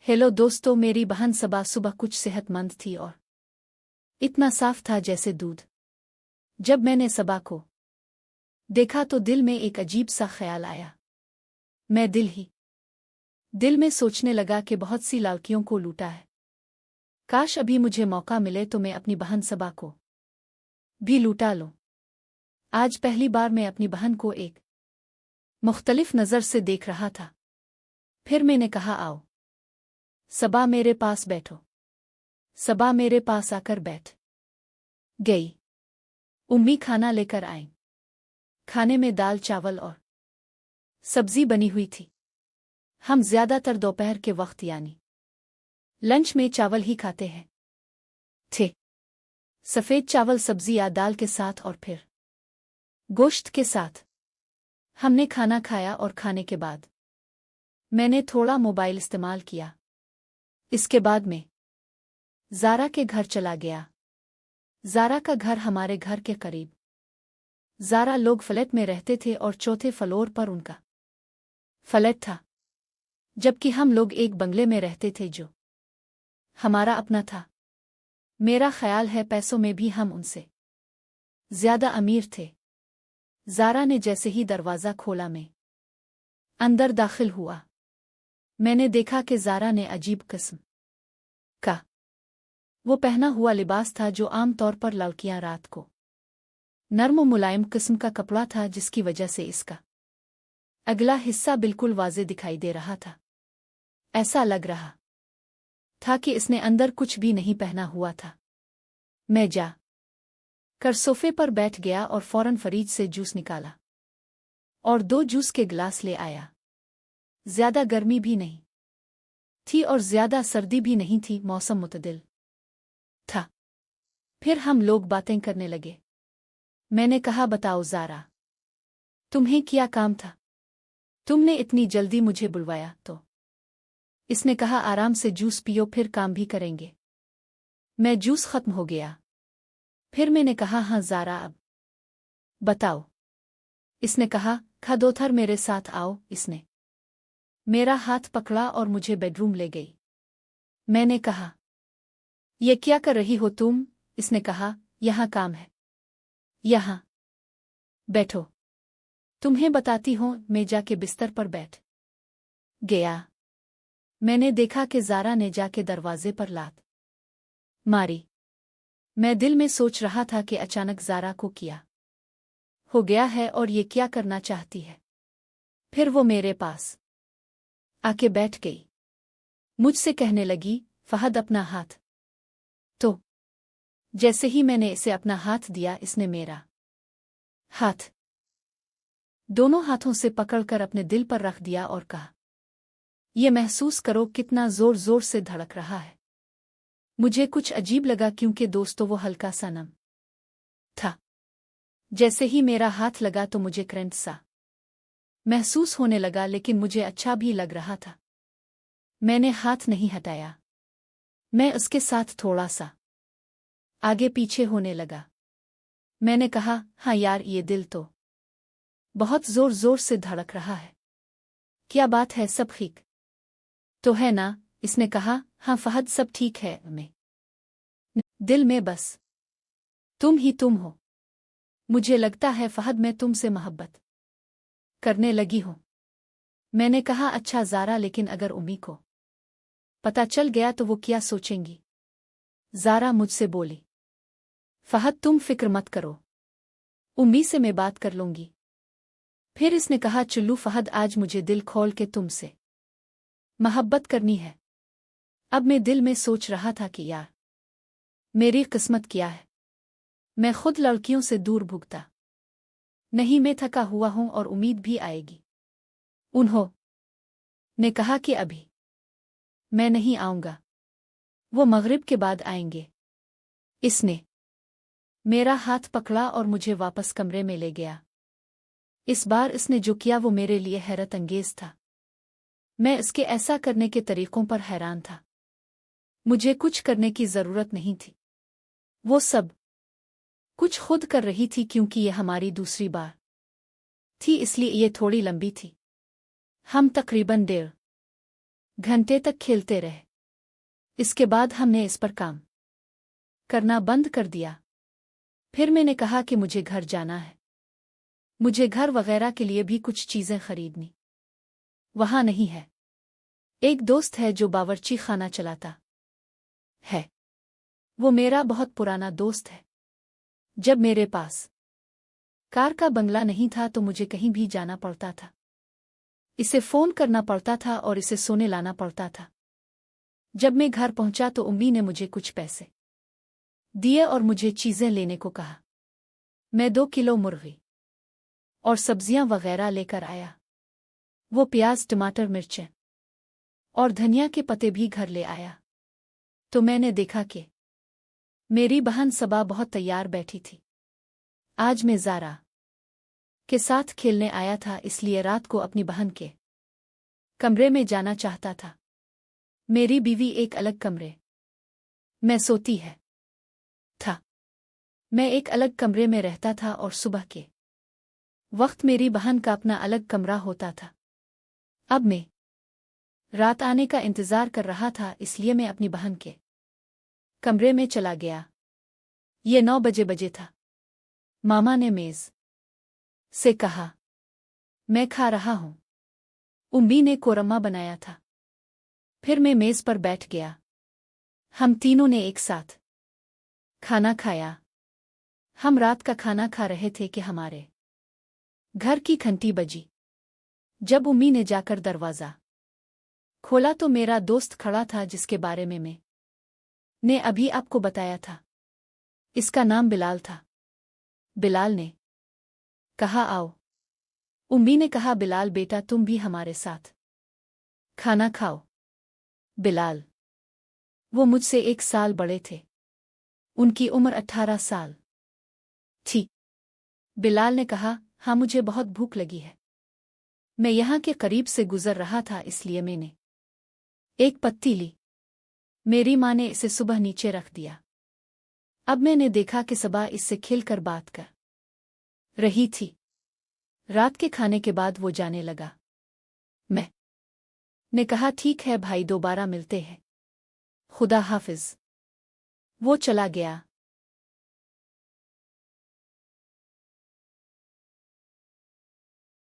Hello दोस्तों, मेरी बहन सबा सुबह कुछ सेहतमंद थी और इतना साफ था जैसे दूध। जब मैंने सबा को देखा तो दिल में एक अजीब सा ख्याल आया। मैं दिल में सोचने लगा कि बहुत सी लड़कियों को लूटा है। काश अभी मुझे मौका मिले तो मैं अपनी बहन सबा को भी लूटा लूं। आज पहली बार मैं अपनी बहन को एक मुख्तलिफ नज़र से देख रहा था। फिर मैंने कहा, आओ सबा मेरे पास बैठो। सबा मेरे पास आकर बैठ गई। उम्मी खाना लेकर आई। खाने में दाल चावल और सब्जी बनी हुई थी। हम ज्यादातर दोपहर के वक्त यानी लंच में चावल ही खाते हैं थे। सफेद चावल सब्जी या दाल के साथ और फिर गोश्त के साथ। हमने खाना खाया और खाने के बाद मैंने थोड़ा मोबाइल इस्तेमाल किया। इसके बाद में ज़ारा के घर चला गया। ज़ारा का घर हमारे घर के करीब। ज़ारा लोग फ्लैट में रहते थे और चौथे फ्लोर पर उनका फ्लैट था, जबकि हम लोग एक बंगले में रहते थे जो हमारा अपना था। मेरा ख्याल है पैसों में भी हम उनसे ज्यादा अमीर थे। ज़ारा ने जैसे ही दरवाज़ा खोला मैं अंदर दाखिल हुआ। मैंने देखा कि ज़ारा ने अजीब किस्म का वो पहना हुआ लिबास था जो आम तौर पर लड़कियां रात को नर्म मुलायम किस्म का कपड़ा था, जिसकी वजह से इसका अगला हिस्सा बिल्कुल वाज़े दिखाई दे रहा था। ऐसा लग रहा था कि इसने अंदर कुछ भी नहीं पहना हुआ था। मैं जा कर सोफे पर बैठ गया और फौरन फ्रिज से जूस निकाला और 2 जूस के गिलास ले आया। ज्यादा गर्मी भी नहीं थी और ज्यादा सर्दी भी नहीं थी, मौसम मुतदिल था। फिर हम लोग बातें करने लगे। मैंने कहा, बताओ ज़ारा, तुम्हें क्या काम था? तुमने इतनी जल्दी मुझे बुलवाया तो? इसने कहा, आराम से जूस पियो, फिर काम भी करेंगे। मैं जूस खत्म हो गया। फिर मैंने कहा, हाँ ज़ारा, अब बताओ। इसने कहा, खदोथर मेरे साथ आओ। इसने मेरा हाथ पकड़ा और मुझे बेडरूम ले गई। मैंने कहा, ये क्या कर रही हो तुम? इसने कहा, यहाँ काम है, यहाँ बैठो, तुम्हें बताती हूँ। मैं जाके बिस्तर पर बैठ गया। मैंने देखा कि ज़ारा ने जाके दरवाजे पर लात मारी। मैं दिल में सोच रहा था कि अचानक ज़ारा को क्या हो गया है और ये क्या करना चाहती है। फिर वो मेरे पास आके बैठ गई। मुझसे कहने लगी, फहद अपना हाथ। तो जैसे ही मैंने इसे अपना हाथ दिया, इसने मेरा हाथ दोनों हाथों से पकड़कर अपने दिल पर रख दिया और कहा, ये महसूस करो कितना जोर जोर से धड़क रहा है। मुझे कुछ अजीब लगा, क्योंकि दोस्तों वो हल्का सा नम था। जैसे ही मेरा हाथ लगा तो मुझे करंट सा महसूस होने लगा, लेकिन मुझे अच्छा भी लग रहा था। मैंने हाथ नहीं हटाया। मैं उसके साथ थोड़ा सा आगे पीछे होने लगा। मैंने कहा, हाँ यार, ये दिल तो बहुत जोर जोर से धड़क रहा है। क्या बात है, सब ठीक तो है ना? इसने कहा, हाँ फहद, सब ठीक है। मैं दिल में बस तुम ही तुम हो। मुझे लगता है फहद, मैं तुमसे मोहब्बत करने लगी हूं। मैंने कहा, अच्छा ज़ारा, लेकिन अगर उम्मी को पता चल गया तो वो क्या सोचेंगी? ज़ारा मुझसे बोली, फहद तुम फिक्र मत करो, उम्मी से मैं बात कर लूंगी। फिर इसने कहा, चुल्लू फहद, आज मुझे दिल खोल के तुमसे मोहब्बत करनी है। अब मैं दिल में सोच रहा था कि यार, मेरी किस्मत क्या है। मैं खुद लड़कियों से दूर भुगता नहीं, मैं थका हुआ हूं और उम्मीद भी आएगी। उन्होंने कहा कि अभी मैं नहीं आऊंगा, वो मगरिब के बाद आएंगे। इसने मेरा हाथ पकड़ा और मुझे वापस कमरे में ले गया। इस बार इसने जो किया वो मेरे लिए हैरत अंगेज था। मैं इसके ऐसा करने के तरीकों पर हैरान था। मुझे कुछ करने की जरूरत नहीं थी, वो सब कुछ खुद कर रही थी, क्योंकि ये हमारी दूसरी बार थी, इसलिए ये थोड़ी लंबी थी। हम तकरीबन 1.5 घंटे तक खेलते रहे। इसके बाद हमने इस पर काम करना बंद कर दिया। फिर मैंने कहा कि मुझे घर जाना है, मुझे घर वगैरह के लिए भी कुछ चीजें खरीदनी वहां नहीं है। एक दोस्त है जो बावर्ची खाना चलाता है, वो मेरा बहुत पुराना दोस्त है। जब मेरे पास कार का बंगला नहीं था तो मुझे कहीं भी जाना पड़ता था, इसे फोन करना पड़ता था और इसे सोने लाना पड़ता था। जब मैं घर पहुंचा तो उम्मी ने मुझे कुछ पैसे दिए और मुझे चीजें लेने को कहा। मैं 2 किलो मुर्गी और सब्जियां वगैरह लेकर आया। वो प्याज, टमाटर, मिर्चें और धनिया के पत्ते भी घर ले आया। तो मैंने देखा कि मेरी बहन सबा बहुत तैयार बैठी थी। आज मैं ज़ारा के साथ खेलने आया था, इसलिए रात को अपनी बहन के कमरे में जाना चाहता था। मेरी बीवी एक अलग कमरे में सोती है था, मैं एक अलग कमरे में रहता था और सुबह के वक्त मेरी बहन का अपना अलग कमरा होता था। अब मैं रात आने का इंतज़ार कर रहा था, इसलिए मैं अपनी बहन के कमरे में चला गया। ये 9 बजे था। मामा ने मेज़ से कहा, मैं खा रहा हूं। उम्मी ने कोरमा बनाया था। फिर मैं मेज़ पर बैठ गया। हम तीनों ने एक साथ खाना खाया। हम रात का खाना खा रहे थे कि हमारे घर की घंटी बजी। जब उम्मी ने जाकर दरवाज़ा खोला तो मेरा दोस्त खड़ा था, जिसके बारे में ने अभी आपको बताया था। इसका नाम बिलाल था। बिलाल ने कहा, आओ। उम्मी ने कहा, बिलाल बेटा तुम भी हमारे साथ खाना खाओ। बिलाल, वो मुझसे 1 साल बड़े थे। उनकी उम्र 18 साल थी। बिलाल ने कहा, हाँ मुझे बहुत भूख लगी है। मैं यहाँ के करीब से गुजर रहा था, इसलिए मैंने एक पत्ती ली। मेरी माँ ने इसे सुबह नीचे रख दिया। अब मैंने देखा कि सबा इससे खिलकर बात कर रही थी। रात के खाने के बाद वो जाने लगा। मैं ने कहा, ठीक है भाई, दोबारा मिलते हैं, खुदा हाफिज। वो चला गया।